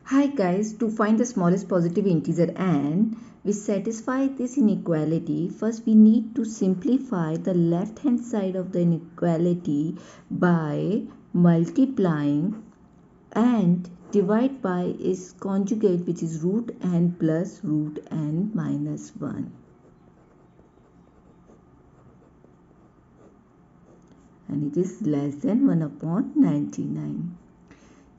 Hi guys, to find the smallest positive integer n which satisfy this inequality, first we need to simplify the left hand side of the inequality by multiplying and divide by its conjugate, which is root n plus root n minus 1. And it is less than 1 upon 99.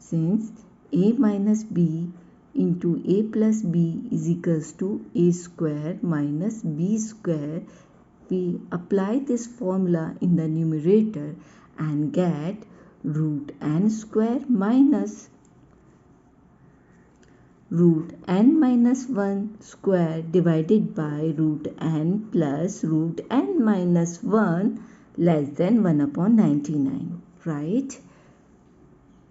Since a minus b into a plus b is equals to a square minus b square, we apply this formula in the numerator and get root n square minus root n minus 1 square divided by root n plus root n minus 1 less than 1 upon 99, right?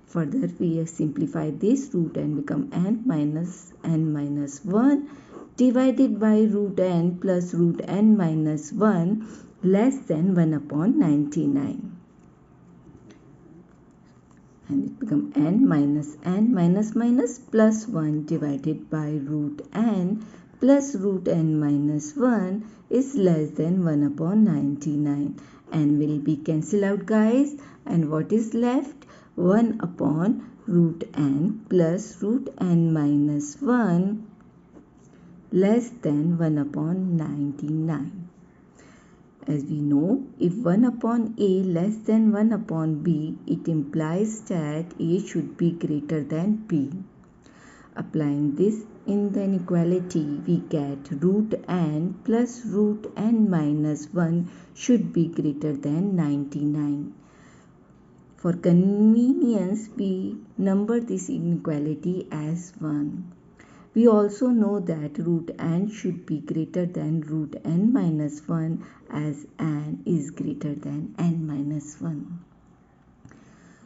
Further, we simplify this, root n become n minus 1 divided by root n plus root n minus 1 less than 1 upon 99. And it become n minus plus 1 divided by root n plus root n minus 1 is less than 1 upon 99. And will be cancelled out, guys. And what is left? 1 upon root n plus root n minus 1 less than 1 upon 99. As we know, if 1 upon a less than 1 upon b, it implies that a should be greater than b. Applying this in the inequality, we get root n plus root n minus 1 should be greater than 99. For convenience, we number this inequality as 1. We also know that root n should be greater than root n minus 1 as n is greater than n minus 1.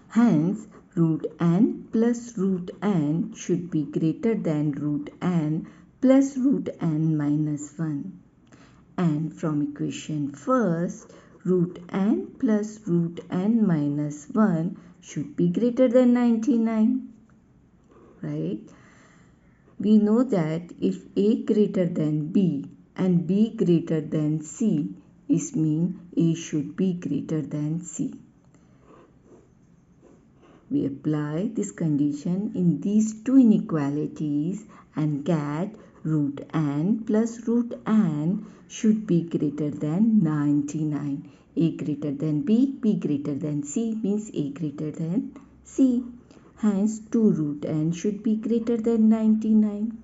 Hence, root n plus root n should be greater than root n plus root n minus 1. And from equation first, root n plus root n minus 1 should be greater than 99, right? We know that if a greater than b and b greater than c, it means a should be greater than c. We apply this condition in these two inequalities and get root n plus root n should be greater than 99. A greater than b, b greater than c means a greater than c. Hence, 2 root n should be greater than 99.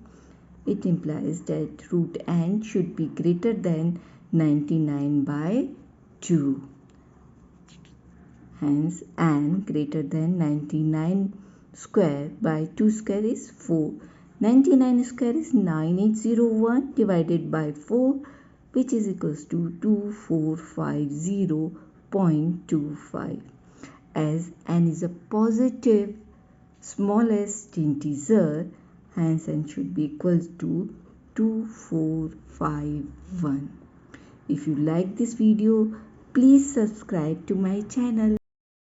It implies that root n should be greater than 99 by 2. Hence, n greater than 99 square by 2 square is 4. 99 square is 9801 divided by 4, which is equals to 2450.25. As n is a positive smallest integer, hence n should be equal to 2451. If you like this video, please subscribe to my channel.